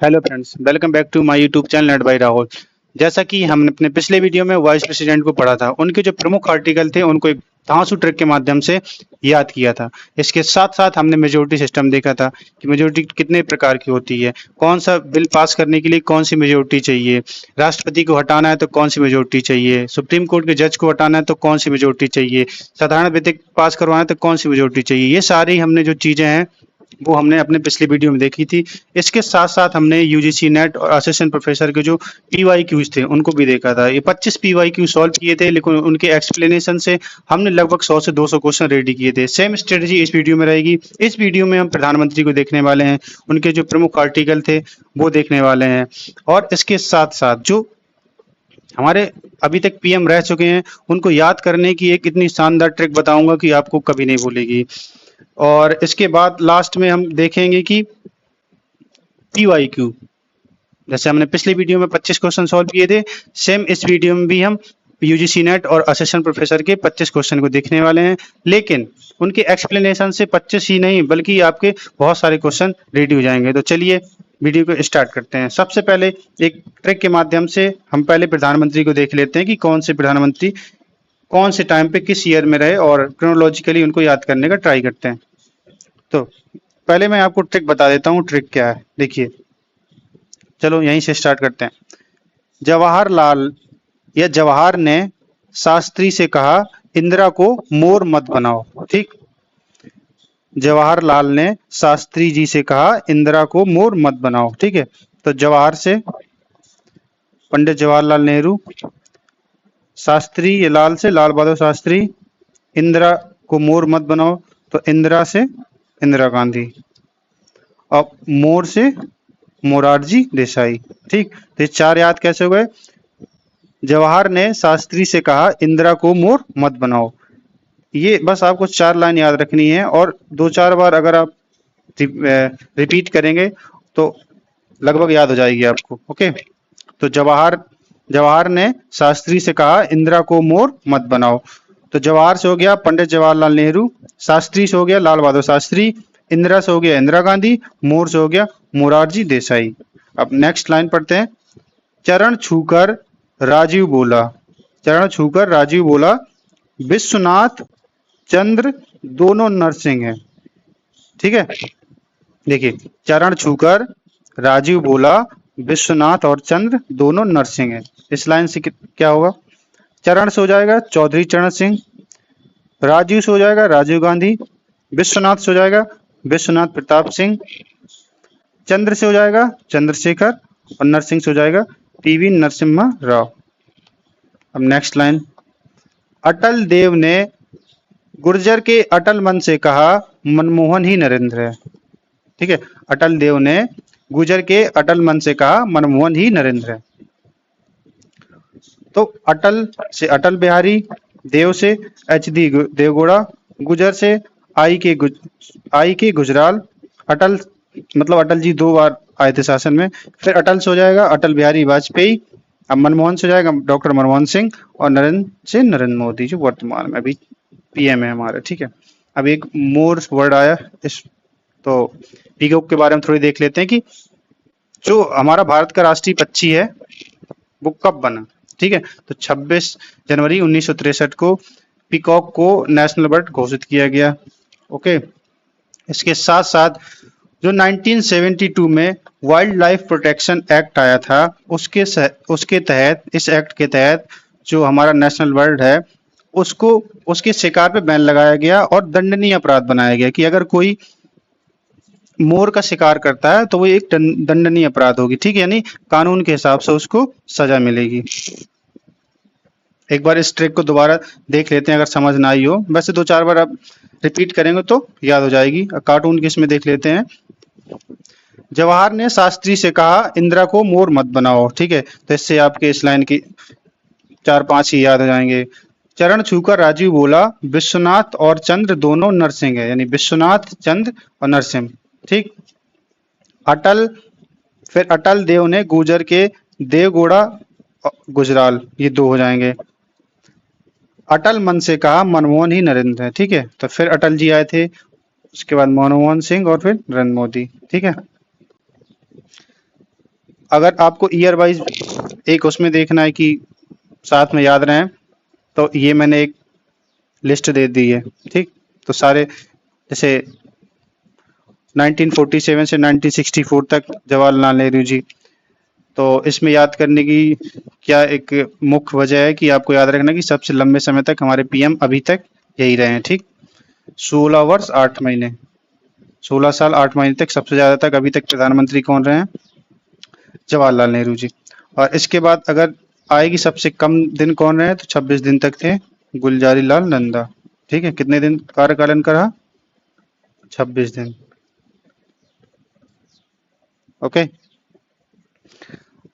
Hello friends, welcome back to my YouTube channel net by Rahul. जैसा कि हमने अपने पिछले वीडियो में वाइस प्रेसिडेंट को पढ़ा था, उनके जो प्रमुख आर्टिकल थे उनको एक धांसू ट्रिक के माध्यम से याद किया था। इसके साथ साथ हमने मेजोरिटी सिस्टम देखा था कि मेजोरिटी कितने प्रकार की होती है, कौन सा बिल पास करने के लिए कौन सी मेजोरिटी चाहिए, राष्ट्रपति को हटाना है तो कौन सी मेजोरिटी चाहिए, सुप्रीम कोर्ट के जज को हटाना है तो कौन सी मेजोरिटी चाहिए, साधारण विधेयक पास करवाना है तो कौन सी मेजोरिटी चाहिए। ये सारी हमने जो चीजें हैं वो हमने अपने पिछली वीडियो में देखी थी। इसके साथ साथ हमने यूजीसी नेट और असिस्टेंट प्रोफेसर के जो पीवाईक्यूज थे उनको भी देखा था। ये 25 पीवाईक्यू सॉल्व किए थे, लेकिन उनके एक्सप्लेनेशन से हमने लगभग 100 से 200 क्वेश्चन रेडी किए थे। सेम स्ट्रेटजी इस वीडियो में रहेगी। इस वीडियो में हम प्रधानमंत्री को देखने वाले हैं, उनके जो प्रमुख आर्टिकल थे वो देखने वाले हैं, और इसके साथ साथ जो हमारे अभी तक पीएम रह चुके हैं उनको याद करने की एक इतनी शानदार ट्रिक बताऊंगा कि आपको कभी नहीं भूलेगी। और इसके बाद लास्ट में हम देखेंगे कि पीवाईक्यू, जैसे हमने पिछली वीडियो में 25 क्वेश्चन सॉल्व किए थे, सेम इस वीडियो में भी हम यूजीसी नेट और असिस्टेंट प्रोफेसर के 25 क्वेश्चन को देखने वाले हैं। लेकिन उनके एक्सप्लेनेशन से 25 ही नहीं बल्कि आपके बहुत सारे क्वेश्चन रेडी हो जाएंगे। तो चलिए वीडियो को स्टार्ट करते हैं। सबसे पहले एक ट्रिक के माध्यम से हम पहले प्रधानमंत्री को देख लेते हैं कि कौन से प्रधानमंत्री कौन से टाइम पे किस ईयर में रहे, और क्रोनोलॉजिकली उनको याद करने का ट्राई करते हैं। तो पहले मैं आपको ट्रिक बता देता हूँ, ट्रिक क्या है। देखिए, चलो यहीं से स्टार्ट करते हैं। जवाहरलाल या जवाहर ने शास्त्री से कहा, इंदिरा को मोर मत बनाओ। ठीक, जवाहरलाल ने शास्त्री जी से कहा, इंदिरा को मोर मत बनाओ। ठीक है, तो जवाहर से पंडित जवाहरलाल नेहरू, शास्त्री ये लाल से लाल बहादुर शास्त्री, इंदिरा को मोर मत बनाओ तो इंदिरा से इंदिरा गांधी, और मोर से मोरारजी देसाई। ठीक, तो ये चार याद कैसे हो गए? जवाहर ने शास्त्री से कहा, इंदिरा को मोर मत बनाओ। ये बस आपको चार लाइन याद रखनी है, और दो चार बार अगर आप रिपीट करेंगे तो लगभग याद हो जाएगी आपको। ओके, तो जवाहर ने शास्त्री से कहा, इंदिरा को मोर मत बनाओ। तो जवाहर से हो गया पंडित जवाहरलाल नेहरू, शास्त्री से हो गया लाल बहादुर शास्त्री, इंदिरा से हो गया इंदिरा गांधी, मोर से हो गया मोरारजी देसाई। अब नेक्स्ट लाइन पढ़ते हैं। चरण छूकर राजीव बोला, चरण छूकर राजीव बोला, विश्वनाथ चंद्र दोनों नरसिंह हैं। ठीक है, देखिए, चरण छूकर राजीव बोला, विश्वनाथ और चंद्र दोनों नरसिंह हैं। इस लाइन से क्या होगा? चरण से हो जाएगा चौधरी चरण सिंह, राजीव से हो जाएगा राजीव गांधी, विश्वनाथ से हो जाएगा विश्वनाथ प्रताप सिंह, चंद्र से हो जाएगा चंद्रशेखर, और नरसिंह से हो जाएगा पीवी नरसिम्हा राव। अब नेक्स्ट लाइन। अटल देव ने गुर्जर के अटल मन से कहा, मनमोहन ही नरेंद्र है। ठीक है, अटल देव ने गुर्जर के अटल मन से कहा, मनमोहन ही नरेंद्र है। तो अटल से अटल बिहारी, देव से एच डी देवगौड़ा, गुजर से आई के गुजराल, अटल मतलब अटल जी दो बार आए थे शासन में। फिर अटल से हो जाएगा अटल बिहारी वाजपेयी, अब मनमोहन से हो जाएगा डॉक्टर मनमोहन सिंह, और नरेंद्र से नरेंद्र मोदी जो वर्तमान में अभी पीएम है हमारे। ठीक है, अब एक मोर वर्ड आया इस, तो पीकॉक के बारे में थोड़ी देख लेते हैं कि जो हमारा भारत का राष्ट्रीय पक्षी है वो कब बना। ठीक है, तो 26 जनवरी 1963 को पीकॉक को नेशनल बर्ड घोषित किया गया। ओके, इसके साथ साथ जो 1972 में वाइल्ड लाइफ प्रोटेक्शन एक्ट आया था, उसके तहत, इस एक्ट के तहत जो हमारा नेशनल बर्ड है उसको उसके शिकार पे बैन लगाया गया और दंडनीय अपराध बनाया गया कि अगर कोई मोर का शिकार करता है तो वो एक दंडनीय अपराध होगी। ठीक है, यानी कानून के हिसाब से उसको सजा मिलेगी। एक बार इस ट्रिक को दोबारा देख लेते हैं अगर समझ ना आई हो, वैसे दो चार बार आप रिपीट करेंगे तो याद हो जाएगी। कार्टून के इसमें देख लेते हैं। जवाहर ने शास्त्री से कहा, इंदिरा को मोर मत बनाओ। ठीक है, तो इससे आपके इस लाइन की चार पांच ही याद हो जाएंगे। चरण छूकर राजीव बोला, विश्वनाथ और चंद्र दोनों नरसिंह है, यानी विश्वनाथ चंद्र और नरसिंह। ठीक, अटल, फिर अटल देव ने गुर्जर के देवगौड़ा गुजराल, ये दो हो जाएंगे। अटल मन से कहा, मनमोहन ही नरेंद्र है। ठीक है, तो फिर अटल जी आए थे, उसके बाद मनमोहन सिंह और फिर नरेंद्र मोदी। ठीक है, अगर आपको ईयर वाइज एक उसमें देखना है कि साथ में याद रहे, तो ये मैंने एक लिस्ट दे दी है। ठीक, तो सारे जैसे 1947 से 1964 तक जवाहरलाल नेहरू जी, तो इसमें याद करने की क्या एक मुख्य वजह है कि आपको याद रखना कि सबसे लंबे समय तक हमारे पीएम अभी तक यही रहे हैं। ठीक, 16 वर्ष 8 महीने, 16 साल 8 महीने तक सबसे ज्यादा तक अभी तक प्रधानमंत्री कौन रहे हैं? जवाहरलाल नेहरू जी। और इसके बाद अगर आएगी सबसे कम दिन कौन रहे, तो 26 दिन तक थे गुलजारी लाल नंदा। ठीक है, कितने दिन कार्यकाल का रहा? 26 दिन। ओके,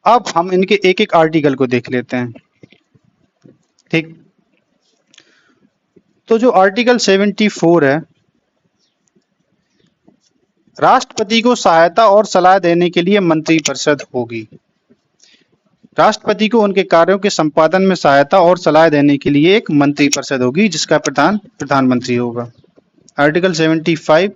अब हम इनके एक एक आर्टिकल को देख लेते हैं। ठीक, तो जो आर्टिकल 74 है, राष्ट्रपति को सहायता और सलाह देने के लिए मंत्रिपरिषद होगी। राष्ट्रपति को उनके कार्यों के संपादन में सहायता और सलाह देने के लिए एक मंत्रिपरिषद होगी जिसका प्रधान प्रधानमंत्री होगा। आर्टिकल 75,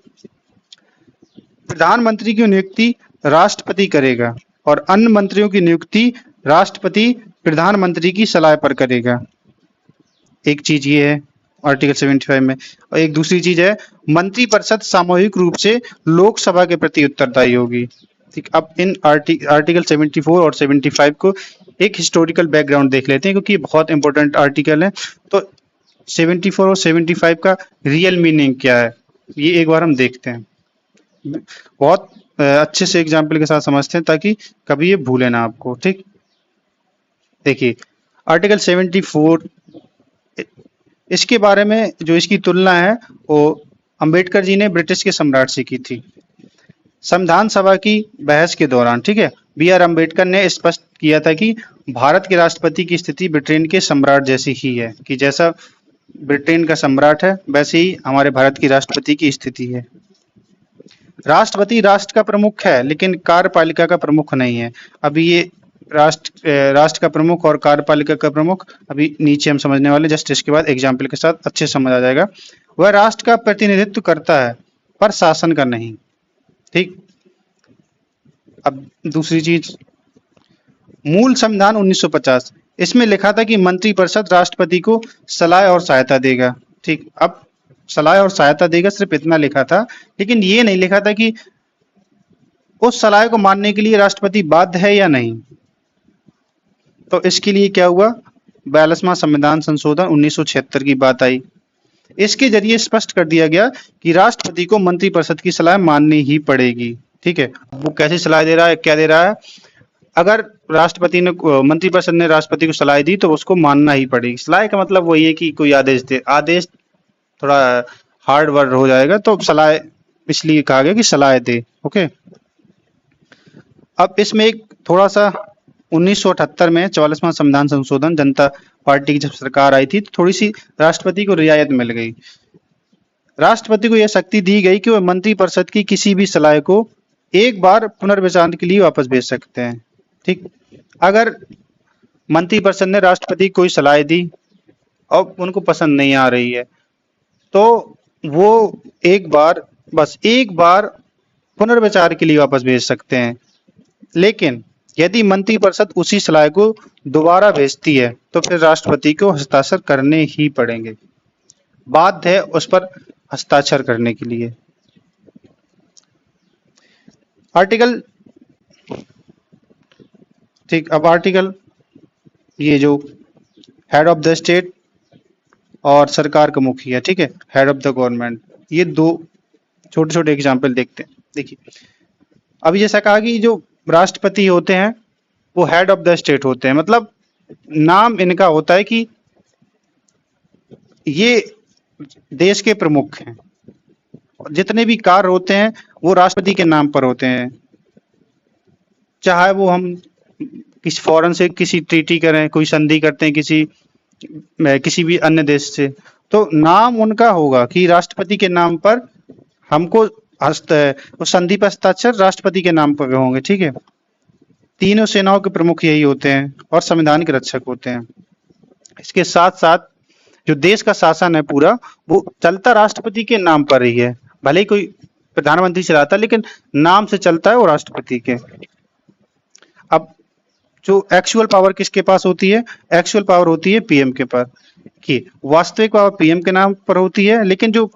प्रधानमंत्री की नियुक्ति राष्ट्रपति करेगा और अन्य मंत्रियों की नियुक्ति राष्ट्रपति प्रधानमंत्री की सलाह पर करेगा। एक चीज ये है आर्टिकल 75 में। और एक दूसरी चीज है, मंत्रिपरिषद सामूहिक रूप से लोकसभा के प्रति उत्तरदायी होगी। ठीक, अब इन आर्टिकल 74 और 75 को एक हिस्टोरिकल बैकग्राउंड देख लेते हैं क्योंकि ये बहुत इंपॉर्टेंट आर्टिकल है। तो 74 और 75 का रियल मीनिंग क्या है, ये एक बार हम देखते हैं। बहुत अच्छे से एग्जाम्पल के साथ समझते हैं ताकि कभी ये भूले ना आपको। ठीक, देखिए आर्टिकल 74, इसके बारे में जो इसकी तुलना है वो अंबेडकर जी ने ब्रिटिश के सम्राट से की थी संविधान सभा की बहस के दौरान। ठीक है, B.R. अम्बेडकर ने स्पष्ट किया था कि भारत के राष्ट्रपति की स्थिति ब्रिटेन के सम्राट जैसी ही है, कि जैसा ब्रिटेन का सम्राट है वैसे ही हमारे भारत की राष्ट्रपति की स्थिति है। राष्ट्रपति राष्ट्र का प्रमुख है लेकिन कार्यपालिका का प्रमुख नहीं है। अभी ये राष्ट्र का प्रमुख और कार्यपालिका का प्रमुख अभी नीचे हम समझने वाले, जस्ट इसके बाद एग्जाम्पल के साथ अच्छे समझ आ जाएगा। वह राष्ट्र का प्रतिनिधित्व करता है पर शासन का नहीं। ठीक, अब दूसरी चीज, मूल संविधान 1950, इसमें लिखा था कि मंत्रिपरिषद राष्ट्रपति को सलाह और सहायता देगा। ठीक, अब सलाह और सहायता देगा सिर्फ इतना लिखा था, लेकिन ये नहीं लिखा था कि उस सलाह को मानने के लिए राष्ट्रपति बाध्य है या नहीं। तो इसके लिए क्या हुआ, 42वां संविधान संशोधन 1976 की बात आई। इसके जरिए स्पष्ट कर दिया गया कि राष्ट्रपति को मंत्रिपरिषद की सलाह माननी ही पड़ेगी। ठीक है, वो कैसी सलाह दे रहा है, क्या दे रहा है, अगर राष्ट्रपति ने मंत्रिपरिषद ने राष्ट्रपति को सलाह दी तो उसको मानना ही पड़ेगी। सलाह का मतलब वही है कि कोई आदेश दे, आदेश थोड़ा हार्ड वर्ड हो जाएगा, तो सलाह इसलिए कहा गया कि सलाह दे। ओके, अब इसमें एक थोड़ा सा 1978 में 44वां संविधान संशोधन, जनता पार्टी की जब सरकार आई थी तो थोड़ी सी राष्ट्रपति को रियायत मिल गई। राष्ट्रपति को यह शक्ति दी गई कि वह मंत्रिपरिषद की किसी भी सलाह को एक बार पुनर्विचार के लिए वापस भेज सकते हैं। ठीक, अगर मंत्रिपरिषद ने राष्ट्रपति को कोई सलाह दी और उनको पसंद नहीं आ रही है तो वो एक बार, बस एक बार पुनर्विचार के लिए वापस भेज सकते हैं। लेकिन यदि मंत्रिपरिषद उसी सलाह को दोबारा भेजती है तो फिर राष्ट्रपति को हस्ताक्षर करने ही पड़ेंगे, बाध्य है उस पर हस्ताक्षर करने के लिए। आर्टिकल, ठीक, अब आर्टिकल, ये जो हेड ऑफ द स्टेट और सरकार का मुखिया, ठीक है, हेड ऑफ द गवर्नमेंट, ये दो छोटे छोटे एग्जाम्पल देखते हैं। देखिए अभी जैसा कहा कि जो राष्ट्रपति होते हैं वो हेड ऑफ द स्टेट होते हैं, मतलब नाम इनका होता है कि ये देश के प्रमुख हैं, जितने भी कार्य होते हैं वो राष्ट्रपति के नाम पर होते हैं। चाहे वो हम किसी फॉरेन से किसी ट्रीटी करें, कोई संधि करते हैं किसी भी अन्य देश से, तो नाम उनका होगा कि राष्ट्रपति के नाम पर हमको उस संधि पर हस्ताक्षर राष्ट्रपति के नाम पर होंगे। ठीक है, तीनों सेनाओं के प्रमुख यही होते हैं और संविधान के रक्षक होते हैं। इसके साथ साथ जो देश का शासन है पूरा वो चलता राष्ट्रपति के नाम पर ही है, भले ही कोई प्रधानमंत्री चलाता लेकिन नाम से चलता है वो राष्ट्रपति के। अब जो एक्चुअल पावर किसके पास होती है? एक्चुअल पावर होती है पीएम के पास, कि वास्तविक पावर पीएम के नाम पर होती है, लेकिन जो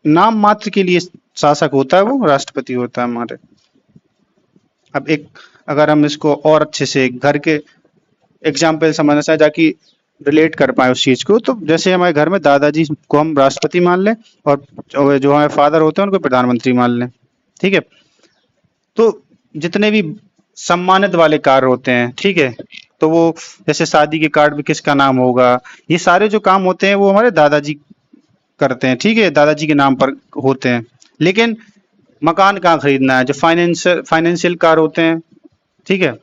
नाम मात्र के लिए शासक होता है वो राष्ट्रपति होता है हमारे। अब एक, अगर हम इसको और अच्छे से घर के एग्जाम्पल समझना चाहे, जाकि रिलेट कर पाए उस चीज को, तो जैसे हमारे घर में दादाजी को हम राष्ट्रपति मान लें और जो हमारे फादर होते हैं उनको प्रधानमंत्री मान लें, ठीक है। तो जितने भी सम्मानित वाले कार्य होते हैं, ठीक है, तो वो जैसे शादी के कार्ड में किसका नाम होगा, ये सारे जो काम होते हैं वो हमारे दादाजी करते हैं, ठीक है, दादाजी के नाम पर होते हैं। लेकिन मकान कहाँ खरीदना है, जो फाइनेंशियल कार्य होते हैं, ठीक है,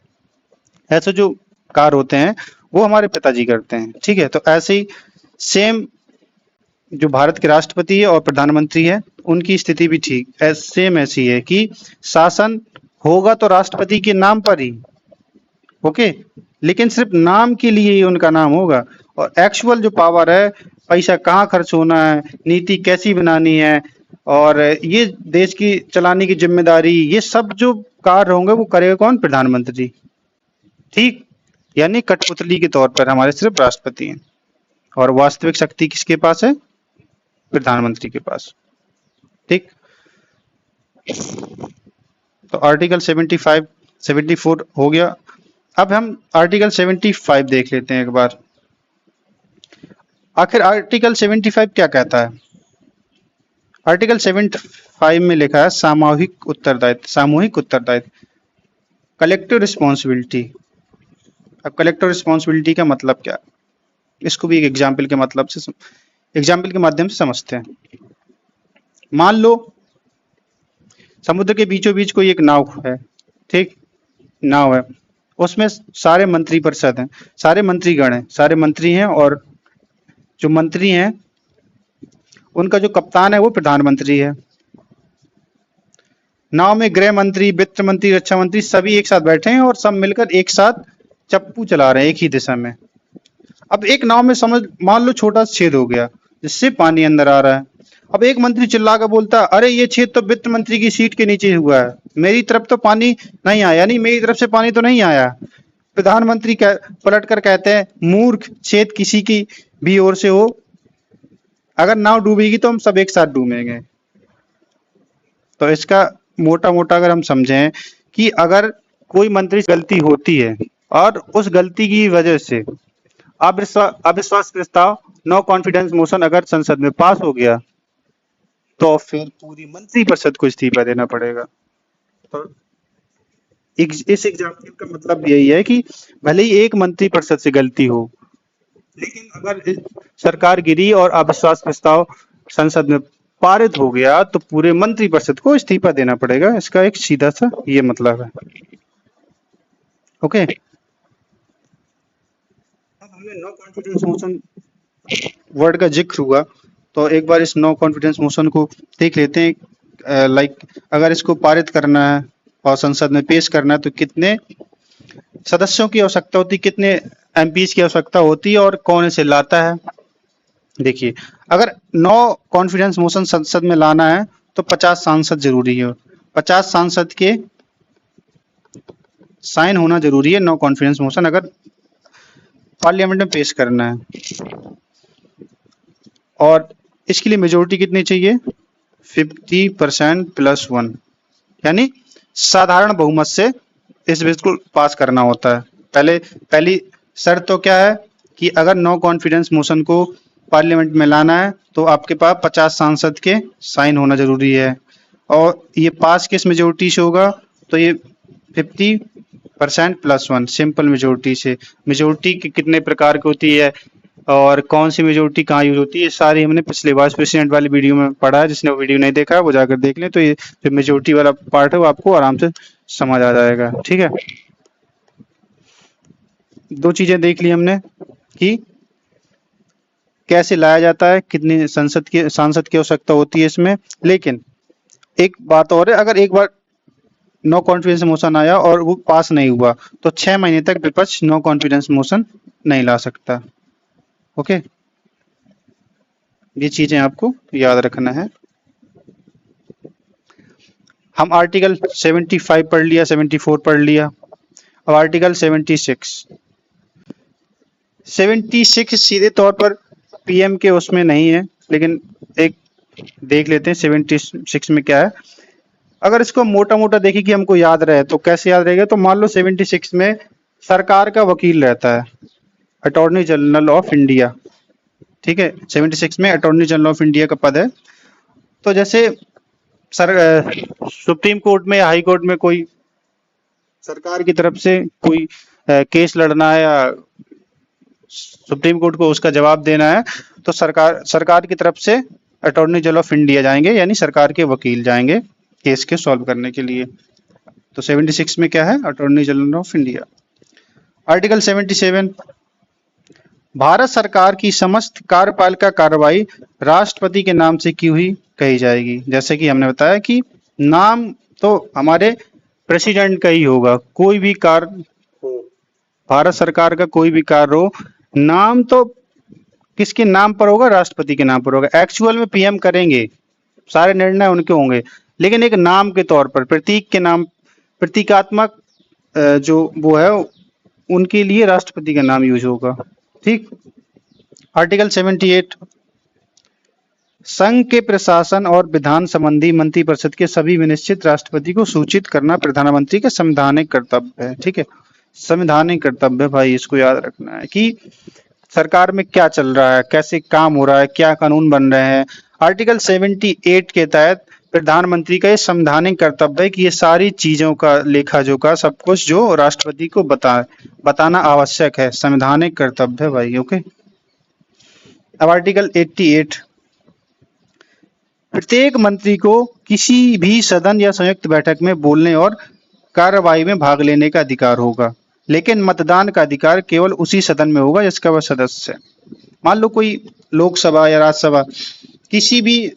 ऐसे जो कार्य होते हैं वो हमारे पिताजी करते हैं, ठीक है। तो ऐसे ही सेम जो भारत के राष्ट्रपति है और प्रधानमंत्री है, उनकी स्थिति भी ठीक सेम ऐसी है कि शासन होगा तो राष्ट्रपति के नाम पर ही, ओके, लेकिन सिर्फ नाम के लिए ही उनका नाम होगा, और एक्चुअल जो पावर है, पैसा कहाँ खर्च होना है, नीति कैसी बनानी है, और ये देश की चलाने की जिम्मेदारी, ये सब जो कार्य होंगे वो करेगा कौन? प्रधानमंत्री, ठीक। यानी कठपुतली के तौर पर हमारे सिर्फ राष्ट्रपति हैं, और वास्तविक शक्ति किसके पास है? प्रधानमंत्री के पास, ठीक। तो आर्टिकल 75 74 हो गया। अब हम आर्टिकल 75 देख लेते हैं एक बार। आखिर आर्टिकल 75 क्या कहता है? आर्टिकल 75 में लिखा है सामूहिक उत्तरदायित्व, सामूहिक उत्तरदायित्व, कलेक्टिव रिस्पॉन्सिबिलिटी। अब कलेक्टिव रिस्पॉन्सिबिलिटी का मतलब क्या है, इसको भी एक एग्जाम्पल के मतलब से, एग्जाम्पल के माध्यम से समझते हैं। मान लो समुद्र के बीचों बीच कोई एक नाव है, ठीक, नाव है, उसमें सारे मंत्री परिषद हैं, सारे मंत्रीगण हैं, सारे मंत्री हैं, और जो मंत्री हैं उनका जो कप्तान है वो प्रधानमंत्री है। नाव में गृह मंत्री, वित्त मंत्री, रक्षा मंत्री सभी एक साथ बैठे हैं और सब मिलकर एक साथ चप्पू चला रहे हैं एक ही दिशा में। अब एक नाव में समझ मान लो छोटा छेद हो गया जिससे पानी अंदर आ रहा है। अब एक मंत्री चिल्ला कर बोलता है, अरे ये छेद तो वित्त मंत्री की सीट के नीचे हुआ है, मेरी तरफ तो पानी नहीं आया, यानी मेरी तरफ से पानी तो नहीं आया। प्रधानमंत्री पलट कर कहते हैं, मूर्ख, छेद किसी की भी ओर से हो, अगर नाव डूबेगी तो हम सब एक साथ डूबेंगे। तो इसका मोटा मोटा अगर हम समझें कि अगर कोई मंत्री गलती होती है और उस गलती की वजह से अविश्वास प्रस्ताव, नो कॉन्फिडेंस मोशन अगर संसद में पास हो गया तो फिर पूरी मंत्रिपरिषद को इस्तीफा देना पड़ेगा। तो इस एग्जाम्पल का मतलब यही है कि भले ही एक मंत्रिपरिषद से गलती हो, लेकिन अगर सरकार गिरी और अविश्वास प्रस्ताव संसद में पारित हो गया तो पूरे मंत्रिपरिषद को इस्तीफा देना पड़ेगा। इसका एक सीधा सा ये मतलब है, ओके। अब हमें नो कॉन्फिडेंस मोशन वर्ड का जिक्र हुआ, तो एक बार इस नो कॉन्फिडेंस मोशन को देख लेते हैं। लाइक अगर इसको पारित करना है और संसद में पेश करना है तो कितने सदस्यों की आवश्यकता होती है, कितने एमपीज की आवश्यकता होती है और कौन इसे लाता है। देखिए, अगर नो कॉन्फिडेंस मोशन संसद में लाना है तो 50 सांसद जरूरी है, 50 सांसद के साइन होना जरूरी है नो कॉन्फिडेंस मोशन अगर पार्लियामेंट में पेश करना है। और इसके लिए मेजोरिटी कितनी चाहिए? 50% + 1, यानी साधारण बहुमत से इस बिल को पास करना होता है। पहली शर्त तो क्या है कि अगर नो कॉन्फिडेंस मोशन को पार्लियामेंट में लाना है तो आपके पास 50 सांसद के साइन होना जरूरी है, और ये पास किस मेजोरिटी से होगा? तो ये 50% + 1 सिंपल मेजोरिटी से। मेजोरिटी कितने प्रकार की होती है और कौन सी मेजोरिटी कहाँ यूज होती है, ये सारी हमने पिछले वाइस प्रेसिडेंट वाली वीडियो में पढ़ा है। जिसने वो वीडियो नहीं देखा है वो जाकर देख लें, तो ये जो मेजोरिटी वाला पार्ट है वो आपको आराम से समझ आ जाएगा, ठीक है। दो चीजें देख ली हमने कि कैसे लाया जाता है, कितनी सांसद की आवश्यकता होती है इसमें। लेकिन एक बात और है, अगर एक बार नो कॉन्फिडेंस मोशन आया और वो पास नहीं हुआ तो 6 महीने तक विपक्ष नो कॉन्फिडेंस मोशन नहीं ला सकता, ओके। ये चीजें आपको याद रखना है। हम आर्टिकल 75 पढ़ लिया, 74 पढ़ लिया। अब आर्टिकल 76 सीधे तौर पर पीएम के उसमें नहीं है, लेकिन एक देख लेते हैं 76 में क्या है। अगर इसको मोटा मोटा देखें कि हमको याद रहे तो कैसे याद रहेगा, तो मान लो 76 में सरकार का वकील रहता है, अटॉर्नी जनरल ऑफ इंडिया। ठीक है, 76 में अटॉर्नी जनरल ऑफ इंडिया का पद है। तो जैसे सुप्रीम कोर्ट में या हाई कोर्ट में कोई सरकार की तरफ से कोई केस लड़ना है या सुप्रीम कोर्ट को उसका जवाब देना है, तो सरकार की तरफ से अटॉर्नी जनरल ऑफ इंडिया जाएंगे, यानी सरकार के वकील जाएंगे केस के सॉल्व करने के लिए। तो 76 में क्या है, attorney general of India. Article 77, Bharat सरकार की समस्त कार्यपालिका कार्रवाई राष्ट्रपति के नाम से की हुई कही जाएगी। जैसे कि हमने बताया कि नाम तो हमारे प्रेसिडेंट का ही होगा, कोई भी कार्य हो, भारत सरकार का कोई भी कार्य हो, नाम तो किसके नाम पर होगा, राष्ट्रपति के नाम पर होगा। एक्चुअल में पीएम करेंगे, सारे निर्णय उनके होंगे, लेकिन एक नाम के तौर पर, प्रतीक के नाम, प्रतीकात्मक जो वो है उनके लिए राष्ट्रपति का नाम यूज होगा। ठीक। आर्टिकल 78, संघ के प्रशासन और विधान संबंधी मंत्रिपरिषद के सभी विनिश्चित राष्ट्रपति को सूचित करना प्रधानमंत्री का संवैधानिक कर्तव्य है। ठीक है, संवैधानिक कर्तव्य भाई, इसको याद रखना है कि सरकार में क्या चल रहा है, कैसे काम हो रहा है, क्या कानून बन रहे हैं। आर्टिकल 78 के तहत प्रधानमंत्री का ये संवैधानिक कर्तव्य है कि ये सारी चीजों का लेखा जोखा सब कुछ जो राष्ट्रपति को बताना आवश्यक है, संवैधानिक कर्तव्य है भाई। ओके। अब आर्टिकल 88, प्रत्येक मंत्री को किसी भी सदन या संयुक्त बैठक में बोलने और कार्यवाही में भाग लेने का अधिकार होगा, लेकिन मतदान का अधिकार केवल उसी सदन में होगा जिसका वह सदस्य है। मान लो कोई लोकसभा या राज्यसभा, किसी भी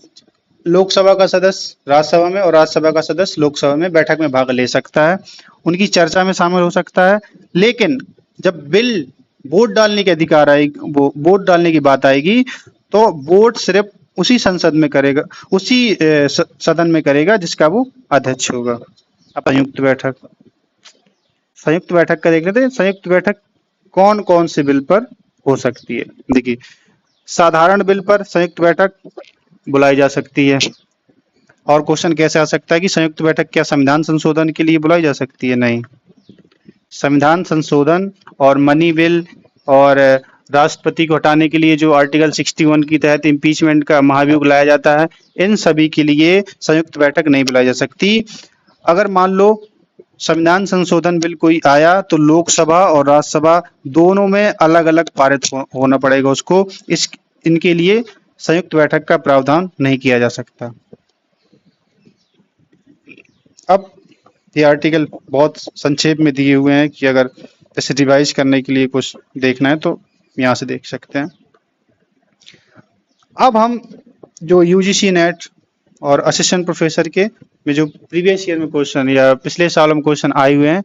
लोकसभा का सदस्य राज्यसभा में और राज्यसभा का सदस्य लोकसभा में बैठक में भाग ले सकता है, उनकी चर्चा में शामिल हो सकता है, लेकिन जब बिल वोट डालने के अधिकार आएगी, वो वोट डालने की बात आएगी, तो वोट सिर्फ उसी संसद में करेगा, उसी सदन में करेगा जिसका वो अध्यक्ष होगा। अब संयुक्त बैठक, संयुक्त बैठक का देख लेते हैं। संयुक्त बैठक कौन कौन से बिल पर हो सकती है। देखिए, साधारण बिल पर संयुक्त बैठक बुलाई जा सकती है। और क्वेश्चन कैसे आ सकता है कि संयुक्त बैठक क्या संविधान संशोधन के लिए बुलाई जा सकती है? नहीं, संविधान संशोधन और मनी बिल और राष्ट्रपति को हटाने के लिए जो आर्टिकल 61 के तहत इम्पीचमेंट का महाभियोग लाया जाता है, इन सभी के लिए संयुक्त बैठक नहीं बुलाई जा सकती। अगर मान लो संविधान संशोधन बिल कोई आया तो लोकसभा और राज्यसभा दोनों में अलग अलग पारित होना पड़ेगा उसको, इनके लिए संयुक्त बैठक का प्रावधान नहीं किया जा सकता। अब ये आर्टिकल बहुत संक्षेप में दिए हुए हैं कि अगर इसे रिवाइज करने के लिए कुछ देखना है तो यहाँ से देख सकते हैं। अब हम जो यूजीसी नेट और असिस्टेंट प्रोफेसर के में जो प्रीवियस ईयर में क्वेश्चन या पिछले साल में क्वेश्चन आए हुए हैं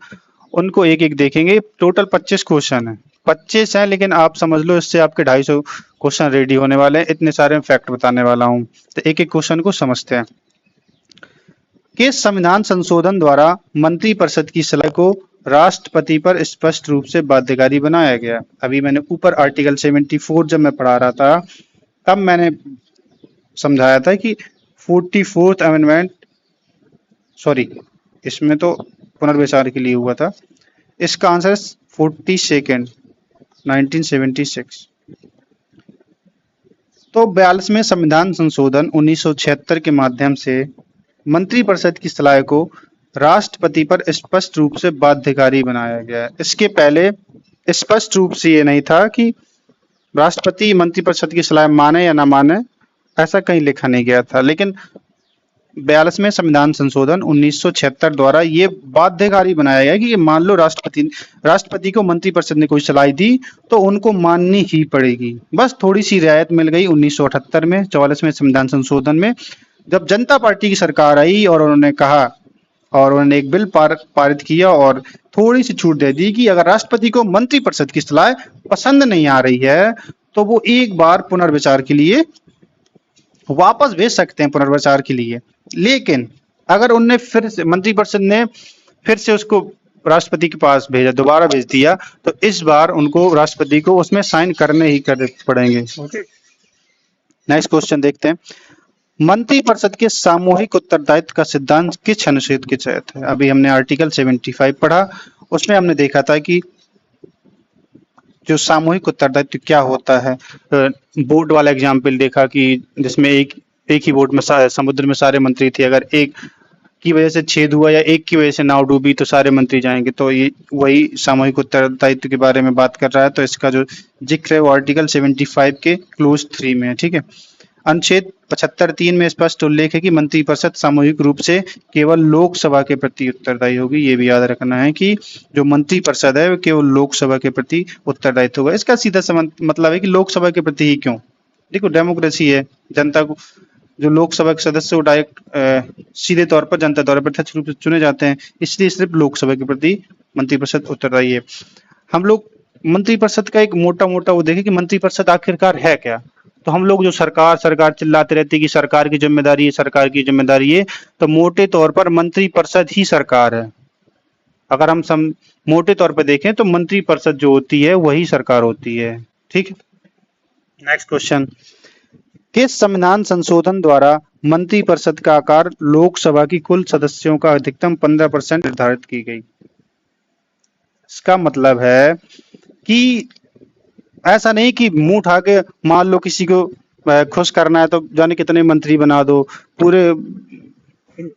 उनको एक एक देखेंगे। टोटल 25 क्वेश्चन है, 25 हैं, लेकिन आप समझ लो इससे आपके 250 क्वेश्चन रेडी होने वाले हैं। इतने सारे फैक्ट बताने वाला हूँ, तो एक एक क्वेश्चन को समझते हैं। कि संविधान संशोधन द्वारा मंत्रिपरिषद की सलाह को राष्ट्रपति पर स्पष्ट रूप से बाध्यकारी बनाया गया। अभी मैंने ऊपर आर्टिकल 74 जब मैं पढ़ा रहा था तब मैंने समझाया था कि 44th अमेंडमेंट, सॉरी इसमें तो पुनर्विचार के लिए हुआ था, इसका आंसर 42nd 1976। तो 42वें संविधान संशोधन 1976 के माध्यम से मंत्रिपरिषद की सलाह को राष्ट्रपति पर स्पष्ट रूप से बाध्यकारी बनाया गया है। इसके पहले स्पष्ट रूप से ये नहीं था कि राष्ट्रपति मंत्रिपरिषद की सलाह माने या ना माने, ऐसा कहीं लिखा नहीं गया था, लेकिन 42वें संविधान संशोधन 1976 द्वारा ये बाध्यकारी बनाया गया कि मान लो राष्ट्रपति को मंत्रिपरिषद ने कोई सलाह दी तो उनको माननी ही पड़ेगी। बस थोड़ी सी रियायत मिल गई 1978 में 44वें संविधान संशोधन में, जब जनता पार्टी की सरकार आई और उन्होंने कहा और उन्होंने एक बिल पारित किया और थोड़ी सी छूट दे दी कि अगर राष्ट्रपति को मंत्रिपरिषद की सलाह पसंद नहीं आ रही है तो वो एक बार पुनर्विचार के लिए वापस भेज सकते हैं पुनर्विचार के लिए। लेकिन अगर उनने फिर से मंत्रिपरिषद ने फिर से उसको राष्ट्रपति के पास भेजा, दोबारा भेज दिया, तो इस बार उनको राष्ट्रपति को उसमें साइन करने ही कर पड़ेंगे। ओके, नेक्स्ट क्वेश्चन देखते हैं। मंत्रिपरिषद के सामूहिक उत्तरदायित्व का सिद्धांत किस अनुच्छेद के तहत है? अभी हमने आर्टिकल 75 पढ़ा, उसमें हमने देखा था कि जो सामूहिक उत्तरदायित्व क्या होता है। बोट वाला एग्जाम्पल देखा कि जिसमें एक ही बोट में समुद्र में सारे मंत्री थे, अगर एक की वजह से छेद हुआ या एक की वजह से नाव डूबी तो सारे मंत्री जाएंगे, तो ये वही सामूहिक उत्तरदायित्व के बारे में बात कर रहा है। तो इसका जो जिक्र है वो आर्टिकल 75 के क्लोज 3 में है। ठीक है, अनुच्छेद 75(3) में स्पष्ट उल्लेख है कि मंत्रिपरिषद सामूहिक रूप से केवल लोकसभा के प्रति उत्तरदायी होगी। ये भी याद रखना है कि जो मंत्रिपरिषद है वो केवल लोकसभा के प्रति उत्तरदायित्व होगा। इसका सीधा मतलब है कि लोकसभा के प्रति ही क्यों? देखो, डेमोक्रेसी है, जनता को, जो लोकसभा के सदस्य वो डायरेक्ट सीधे तौर पर जनता द्वारा प्रत्यक्ष रूप से चुने जाते हैं, इसलिए सिर्फ लोकसभा के प्रति मंत्रिपरिषद उत्तरदायी है। हम लोग मंत्रिपरिषद का एक मोटा वो देखें कि मंत्रिपरिषद आखिरकार है क्या। तो हम लोग जो सरकार चिल्लाते रहते हैं कि सरकार की जिम्मेदारी है, सरकार की जिम्मेदारी है, तो मोटे तौर पर मंत्रिपरिषद ही सरकार है। अगर हम मोटे तौर पर देखें तो मंत्रिपरिषद जो होती है वही सरकार होती है। ठीक है, नेक्स्ट क्वेश्चन। किस संविधान संशोधन द्वारा मंत्रिपरिषद का आकार लोकसभा की कुल सदस्यों का अधिकतम 15% निर्धारित की गई? इसका मतलब है कि ऐसा नहीं कि मुंह उठा के मान लो किसी को खुश करना है तो जाने कितने मंत्री बना दो, पूरे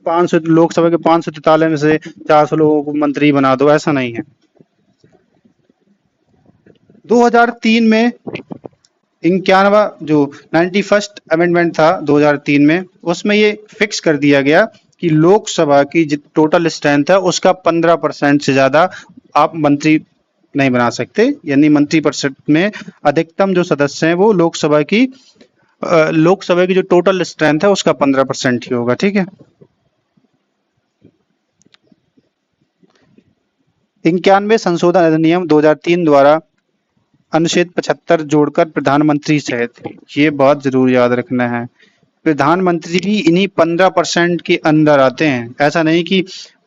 500 लोकसभा के 543 में से 400 लोगों को मंत्री बना दो, ऐसा नहीं है। 2003 में 91वां जो 91st अमेंडमेंट था 2003 में, उसमें ये फिक्स कर दिया गया कि लोकसभा की टोटल स्ट्रेंथ है उसका 15% से ज्यादा आप मंत्री नहीं बना सकते। यानी मंत्रिपरिषद में अधिकतम जो सदस्य हैं वो लोकसभा की जो टोटल स्ट्रेंथ है उसका 15% ही होगा। ठीक है, 91वें संशोधन अधिनियम 2003 द्वारा अनुच्छेद 75 जोड़कर प्रधानमंत्री सहित, ये बहुत जरूर याद रखना है, प्रधानमंत्री भी इन्हीं 15% के अंदर आते हैं। ऐसा नहीं कि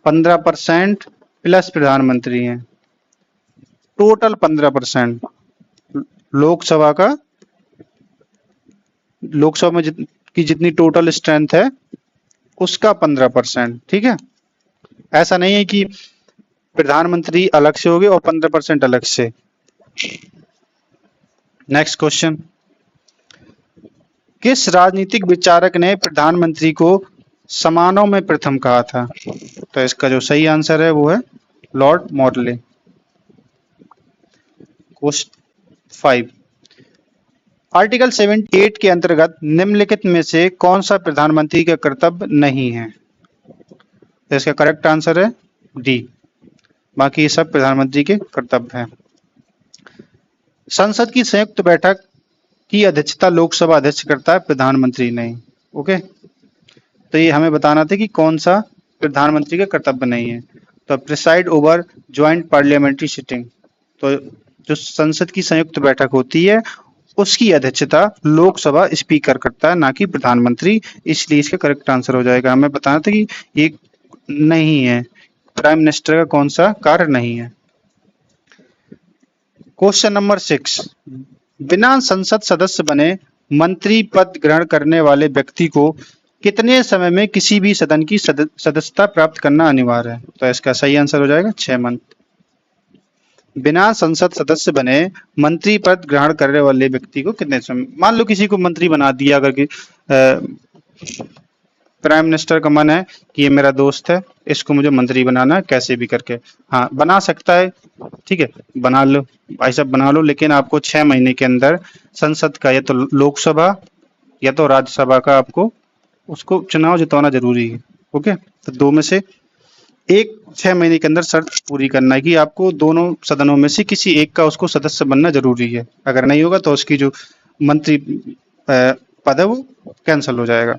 15% प्लस प्रधानमंत्री हैं, टोटल 15%। लोकसभा में की जितनी टोटल स्ट्रेंथ है उसका 15%। ठीक है, ऐसा नहीं है कि प्रधानमंत्री अलग से होंगे और 15% अलग से। Next question. किस राजनीतिक विचारक ने प्रधानमंत्री को समानों में प्रथम कहा था? तो इसका जो सही आंसर है वो है लॉर्ड मॉडले। क्वेश्चन 5, आर्टिकल 78 के अंतर्गत निम्नलिखित में से कौन सा प्रधानमंत्री का कर्तव्य नहीं है? तो इसका करेक्ट आंसर है डी, बाकी ये सब प्रधानमंत्री के कर्तव्य हैं। संसद की संयुक्त बैठक की अध्यक्षता लोकसभा अध्यक्ष करता है, प्रधानमंत्री नहीं। ओके, तो ये हमें बताना था कि कौन सा प्रधानमंत्री का कर्तव्य नहीं है। तो preside over joint parliamentary sitting, तो जो संसद की संयुक्त बैठक होती है उसकी अध्यक्षता लोकसभा स्पीकर करता है, ना कि प्रधानमंत्री। इसलिए इसका करेक्ट आंसर हो जाएगा, हमें बताना था कि ये नहीं है, प्राइम मिनिस्टर का कौन सा कार्य नहीं है। क्वेश्चन नंबर 6, बिना संसद सदस्य बने मंत्री पद ग्रहण करने वाले व्यक्ति को कितने समय में किसी भी सदन की सदस्यता प्राप्त करना अनिवार्य है? तो इसका सही आंसर हो जाएगा 6 मंथ। बिना संसद सदस्य बने मंत्री पद ग्रहण करने वाले व्यक्ति को कितने समय, मान लो किसी को मंत्री बना दिया, अगर कि प्राइम मिनिस्टर का मन है कि ये मेरा दोस्त है, इसको मुझे मंत्री बनाना है कैसे भी करके, हाँ बना सकता है। ठीक है, बना लो भाई साहब, बना लो, लेकिन आपको 6 महीने के अंदर संसद का या तो लोकसभा या तो राज्यसभा का आपको उसको चुनाव जितवाना जरूरी है। ओके, तो दो में से एक 6 महीने के अंदर शर्त पूरी करना है कि आपको दोनों सदनों में से किसी एक का उसको सदस्य बनना जरूरी है। अगर नहीं होगा तो उसकी जो मंत्री पद है वो कैंसिल हो जाएगा।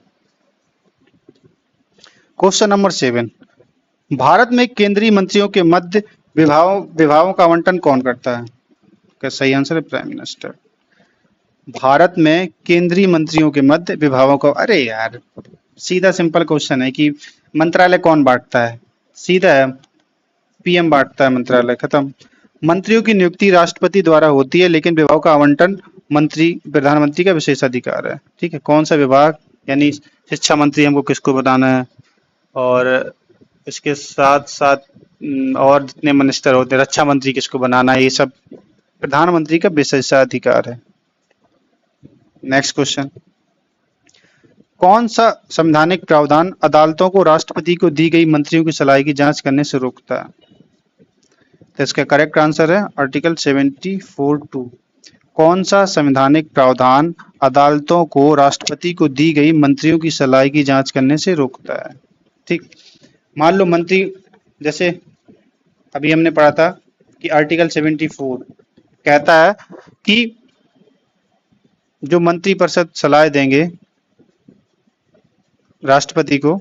क्वेश्चन नंबर 7, भारत में केंद्रीय मंत्रियों के मध्य विभागों का आवंटन कौन करता है? क्या सही आंसर है प्राइम मिनिस्टर। भारत में केंद्रीय मंत्रियों के मध्य विभागों का, अरे यार सीधा सिंपल क्वेश्चन है कि मंत्रालय कौन बांटता है? सीधा है, पीएम बांटता है मंत्रालय, खत्म। मंत्रियों की नियुक्ति राष्ट्रपति द्वारा होती है, लेकिन विभागों का आवंटन प्रधानमंत्री का विशेष अधिकार है। ठीक है, कौन सा विभाग, यानी शिक्षा मंत्री हमको किसको बताना है, और इसके साथ साथ और जितने मिनिस्टर होते हैं, रक्षा मंत्री किसको बनाना है, ये सब प्रधानमंत्री का विशेषाधिकार है। नेक्स्ट क्वेश्चन, कौन सा संवैधानिक प्रावधान अदालतों को राष्ट्रपति को दी गई मंत्रियों की सलाह की जांच करने से रोकता है? तो इसका करेक्ट आंसर है आर्टिकल 74(2). कौन सा संवैधानिक प्रावधान अदालतों को राष्ट्रपति को दी गई मंत्रियों की सलाह की जांच करने से रोकता है? ठीक, मान लो मंत्री, जैसे अभी हमने पढ़ा था कि आर्टिकल 74 कहता है कि जो मंत्रिपरिषद सलाह देंगे राष्ट्रपति को,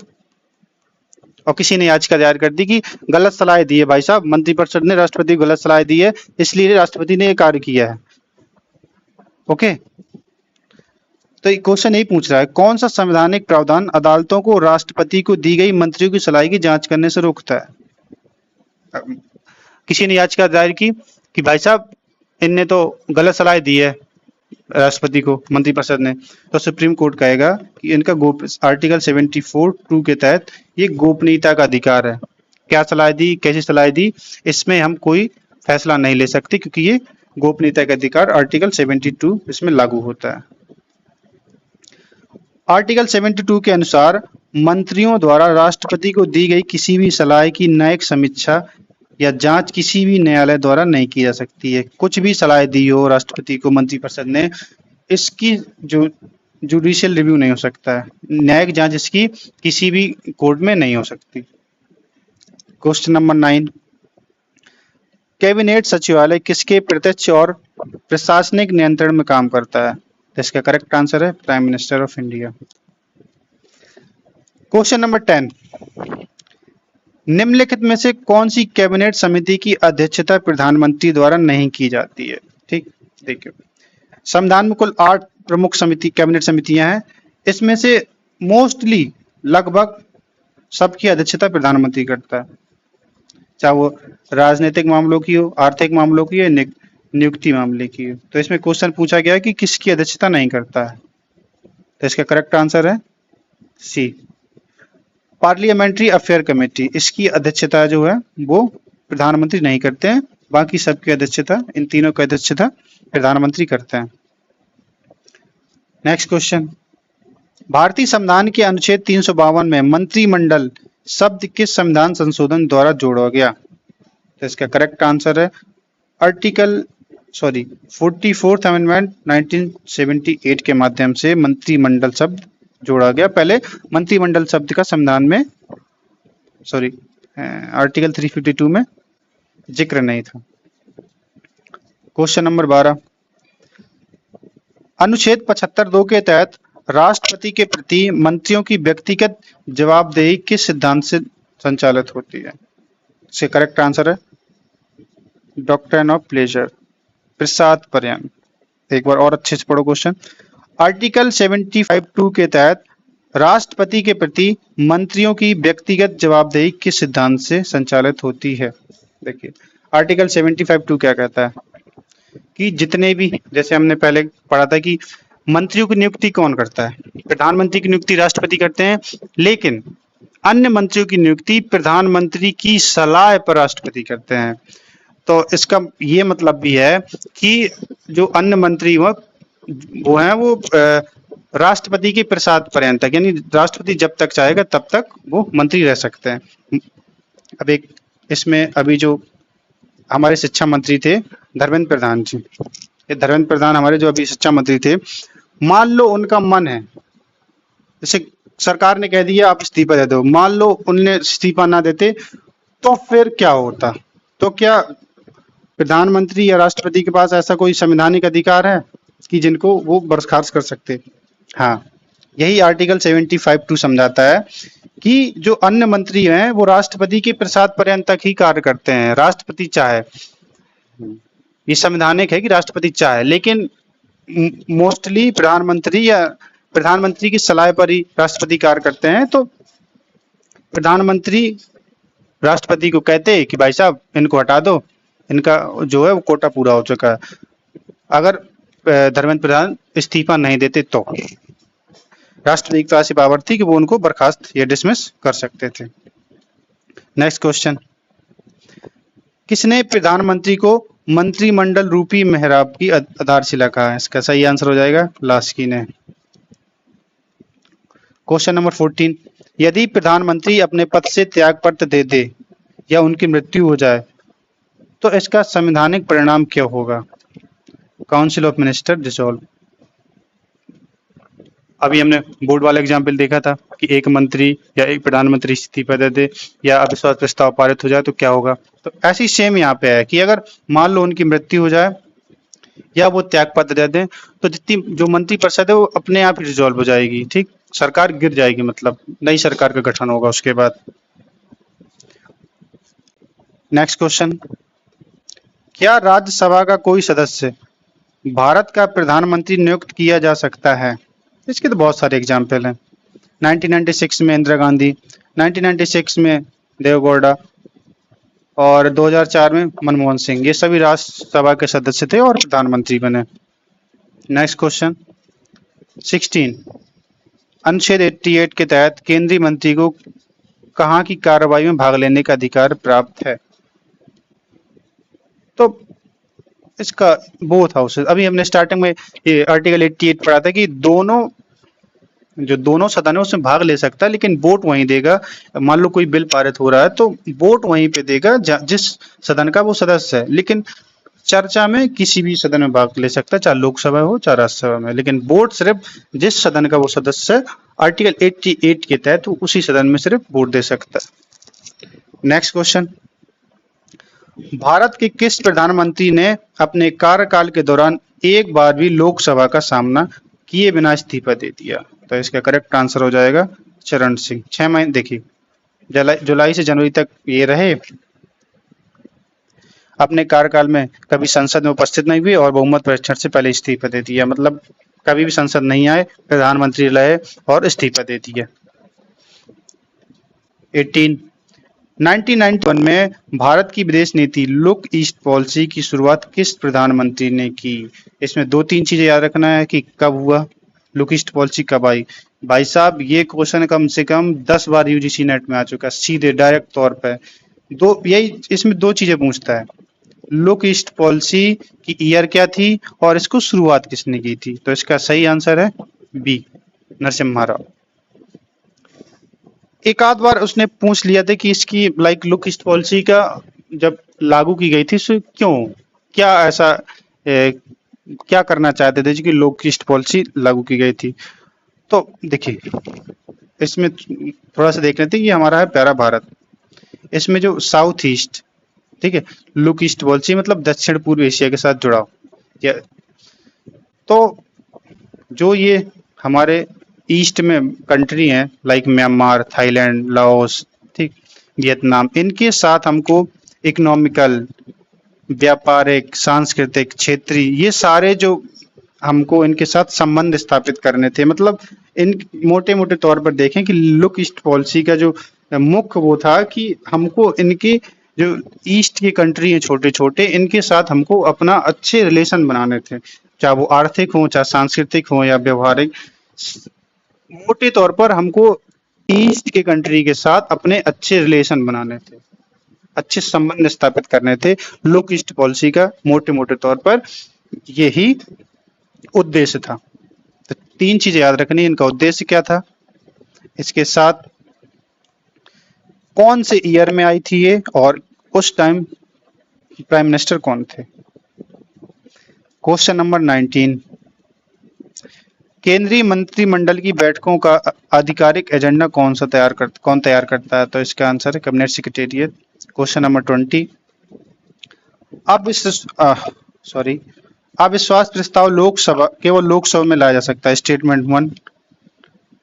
और किसी ने याचिका दायर कर दी कि गलत सलाह दी है भाई साहब, मंत्रिपरिषद ने राष्ट्रपति को गलत सलाह दी है, इसलिए राष्ट्रपति ने ये कार्य किया है। ओके, तो क्वेश्चन यही पूछ रहा है, कौन सा संवैधानिक प्रावधान अदालतों को राष्ट्रपति को दी गई मंत्रियों की सलाह की जांच करने से रोकता है? किसी ने याचिका दायर की कि भाई साहब इनने तो गलत सलाह दी है राष्ट्रपति को, मंत्रिपरिषद ने, तो सुप्रीम कोर्ट कहेगा कि इनका आर्टिकल 74(2) के तहत ये गोपनीयता का अधिकार है। क्या सलाह दी, कैसी सलाह दी, इसमें हम कोई फैसला नहीं ले सकते, क्योंकि ये गोपनीयता का अधिकार आर्टिकल 72 इसमें लागू होता है। आर्टिकल 72 के अनुसार मंत्रियों द्वारा राष्ट्रपति को दी गई किसी भी सलाह की न्यायिक समीक्षा या जांच किसी भी न्यायालय द्वारा नहीं की जा सकती है। कुछ भी सलाह दी हो राष्ट्रपति को मंत्रिपरिषद ने, इसकी जो जुडिशियल रिव्यू नहीं हो सकता है, न्यायिक जांच इसकी किसी भी कोर्ट में नहीं हो सकती। क्वेश्चन नंबर 9, कैबिनेट सचिवालय किसके प्रत्यक्ष और प्रशासनिक नियंत्रण में काम करता है? तो इसका करेक्ट आंसर है prime minister of India. Question number 10, निम्नलिखित में से कौन सी कैबिनेट समिति की अध्यक्षता प्रधानमंत्री द्वारा नहीं की जाती है? ठीक, देखिए संविधान में कुल 8 प्रमुख कैबिनेट समितियां हैं, इसमें से मोस्टली लगभग सबकी अध्यक्षता प्रधानमंत्री करता है, चाहे वो राजनीतिक मामलों की हो, आर्थिक मामलों की हो, नियुक्ति मामले की हो। तो इसमें क्वेश्चन पूछा गया कि किसकी अध्यक्षता नहीं करता है, तो इसका करेक्ट आंसर है सी, पार्लियामेंट्री अफेयर कमेटी। इसकी अध्यक्षता जो है वो प्रधानमंत्री नहीं करते हैं, बाकी सबकी अध्यक्षता, इन तीनों की अध्यक्षता प्रधानमंत्री करते हैं। नेक्स्ट क्वेश्चन, भारतीय संविधान के अनुच्छेद 352 में मंत्रिमंडल शब्द किस संविधान संशोधन द्वारा जोड़ा गया? तो इसका करेक्ट आंसर है 44th अमेंडमेंट 1978 के माध्यम से मंत्रिमंडल शब्द जोड़ा गया। पहले मंत्रिमंडल शब्द का संविधान में आर्टिकल 352 में जिक्र नहीं था। क्वेश्चन नंबर 12, अनुच्छेद 75(2) के तहत राष्ट्रपति के प्रति मंत्रियों की व्यक्तिगत जवाबदेही किस सिद्धांत से संचालित होती है? इसका करेक्ट आंसर है डॉक्ट्रिन ऑफ प्लेजर, प्रसाद पर्याय। एक बार और अच्छे से पढ़ो क्वेश्चन। आर्टिकल 75(2) के तहत राष्ट्रपति के प्रति मंत्रियों की व्यक्तिगत जवाबदेही किस सिद्धांत से संचालित होती है? देखिए आर्टिकल 75(2) क्या कहता है कि जितने भी, जैसे हमने पहले पढ़ा था कि मंत्रियों की नियुक्ति कौन करता है? प्रधानमंत्री की नियुक्ति राष्ट्रपति करते हैं, लेकिन अन्य मंत्रियों की नियुक्ति प्रधानमंत्री की सलाह पर राष्ट्रपति करते हैं। तो इसका ये मतलब भी है कि जो अन्य मंत्री वो हैं वो राष्ट्रपति के प्रसाद पर्यंत तक, यानी राष्ट्रपति जब तक चाहेगा तब तक वो मंत्री रह सकते हैं। अब एक इसमें अभी जो हमारे शिक्षा मंत्री थे धर्मेंद्र प्रधान जी, ये धर्मेंद्र प्रधान हमारे जो अभी शिक्षा मंत्री थे, मान लो उनका मन है, जैसे सरकार ने कह दिया आप इस्तीफा दे दो, मान लो उनने इस्तीफा ना देते तो फिर क्या होता? तो क्या प्रधानमंत्री या राष्ट्रपति के पास ऐसा कोई संवैधानिक अधिकार है कि जिनको वो बर्खास्त कर सकते? हाँ, यही आर्टिकल 75(2) समझाता है कि जो अन्य मंत्री हैं वो राष्ट्रपति के प्रसाद पर्यंत तक ही कार्य करते हैं, राष्ट्रपति चाहे। ये संवैधानिक है कि राष्ट्रपति चाहे, लेकिन मोस्टली प्रधानमंत्री की सलाह पर ही राष्ट्रपति कार्य करते हैं। तो प्रधानमंत्री राष्ट्रपति को कहते कि भाई साहब इनको हटा दो, इनका जो है वो कोटा पूरा हो चुका है। अगर धर्मेंद्र प्रधान इस्तीफा नहीं देते तो राष्ट्रपति के पास ये पावर थी कि वो उनको बर्खास्त या डिसमिस कर सकते थे। नेक्स्ट क्वेश्चन, किसने प्रधानमंत्री को मंत्रिमंडल रूपी मेहराब की आधारशिला कहा है? इसका सही आंसर हो जाएगा लास्की ने। क्वेश्चन नंबर 14, यदि प्रधानमंत्री अपने पद से त्यागपत्र दे दे या उनकी मृत्यु हो जाए तो इसका संवैधानिक परिणाम क्या होगा? Council of minister dissolve. अभी हमने बोर्ड वाला एग्जाम्पल देखा था कि एक मंत्री या एक प्रधानमंत्री इस्तीफा दे दे या अविश्वास प्रस्ताव पारित हो जाए तो क्या होगा। तो ऐसी सेम यहाँ पे है कि अगर मान लो उनकी मृत्यु हो जाए या वो त्यागपत्र दे दें तो जितनी जो मंत्रिपरिषद है वो अपने आप ही रिजॉल्व हो जाएगी। ठीक, सरकार गिर जाएगी, मतलब नई सरकार का गठन होगा उसके बाद। नेक्स्ट क्वेश्चन, क्या राज्यसभा का कोई सदस्य भारत का प्रधानमंत्री नियुक्त किया जा सकता है? इसके तो बहुत सारे एग्जाम्पल हैं। 1996 में इंदिरा गांधी, 1996 में देवगौड़ा और 2004 में मनमोहन सिंह, ये सभी राज्यसभा के सदस्य थे और प्रधानमंत्री बने। नेक्स्ट क्वेश्चन 16, अनुच्छेद 88 के तहत केंद्रीय मंत्री को कहाँ की कार्रवाई में भाग लेने का अधिकार प्राप्त है? तो इसका बोथ हाउसेस, अभी हमने स्टार्टिंग में ये आर्टिकल 88 पढ़ा था कि दोनों सदन है उसमें भाग ले सकता है, लेकिन वोट वहीं देगा। मान लो कोई बिल पारित हो रहा है तो वोट वहीं पे देगा जिस सदन का वो सदस्य है, लेकिन चर्चा में किसी भी सदन में भाग ले सकता है, चाहे लोकसभा हो चाहे राज्यसभा में, लेकिन वोट सिर्फ जिस सदन का वो सदस्य है आर्टिकल 88 के तहत वो उसी सदन में सिर्फ वोट दे सकता है। नेक्स्ट क्वेश्चन, भारत के किस प्रधानमंत्री ने अपने कार्यकाल के दौरान एक बार भी लोकसभा का सामना किए बिना इस्तीफा दे दिया? तो इसका करेक्ट आंसर हो जाएगा चरण सिंह। 6 महीने, देखिए जुलाई से जनवरी तक ये रहे, अपने कार्यकाल में कभी संसद में उपस्थित नहीं हुए और बहुमत परीक्षण से पहले इस्तीफा दे दिया, मतलब कभी भी संसद नहीं आए, प्रधानमंत्री रहे और इस्तीफा दे दिया। 18, 1991 में भारत की विदेश नीति लुक ईस्ट पॉलिसी की शुरुआत किस प्रधानमंत्री ने की? इसमें 2-3 चीजें याद रखना है कि कब हुआ, लुक ईस्ट पॉलिसी कब आई। भाई साहब ये क्वेश्चन कम से कम 10 बार यूजीसी नेट में आ चुका है, सीधे डायरेक्ट तौर पे। इसमें 2 चीजें पूछता है, लुक ईस्ट पॉलिसी की ईयर क्या थी और इसको शुरुआत किसने की थी। तो इसका सही आंसर है बी, नरसिम्हा राव। एक आध बार उसने पूछ लिया था कि इसकी लुक ईस्ट पॉलिसी का जब लागू की गई थी क्यों, क्या ऐसा क्या करना चाहते थे कि लुक ईस्ट पॉलिसी लागू की गई थी। तो देखिए इसमें थोड़ा सा देख लेते हैं, ये हमारा है प्यारा भारत, इसमें जो साउथ ईस्ट, ठीक है, लुक ईस्ट पॉलिसी मतलब दक्षिण पूर्व एशिया के साथ जुड़ाव। तो जो ये हमारे ईस्ट में कंट्री हैं लाइक म्यांमार, थाईलैंड, लाओस, ठीक, वियतनाम, इनके साथ हमको इकोनॉमिकल, व्यापारिक, सांस्कृतिक, क्षेत्रीय, ये सारे जो हमको इनके साथ संबंध स्थापित करने थे। मतलब इन मोटे मोटे तौर पर देखें कि लुक ईस्ट पॉलिसी का जो मुख्य वो था कि हमको इनके जो ईस्ट की कंट्री है छोटे छोटे, इनके साथ हमको अपना अच्छे रिलेशन बनाने थे, चाहे वो आर्थिक हो, चाहे सांस्कृतिक हो या व्यवहारिक। मोटे तौर पर हमको ईस्ट के कंट्री के साथ अपने अच्छे रिलेशन बनाने थे, अच्छे संबंध स्थापित करने थे। लुक ईस्ट पॉलिसी का मोटे मोटे तौर पर यही उद्देश्य था। तो 3 चीजें याद रखनी, इनका उद्देश्य क्या था, इसके साथ कौन से ईयर में आई थी ये, और उस टाइम प्राइम मिनिस्टर कौन थे। क्वेश्चन नंबर 19, केंद्रीय मंत्रिमंडल की बैठकों का आधिकारिक एजेंडा कौन तैयार करता है? तो इसका आंसर है कैबिनेट सेक्रेटेरिएट। क्वेश्चन नंबर 20, अविश्वास प्रस्ताव केवल लोकसभा में लाया जा सकता है। स्टेटमेंट 1,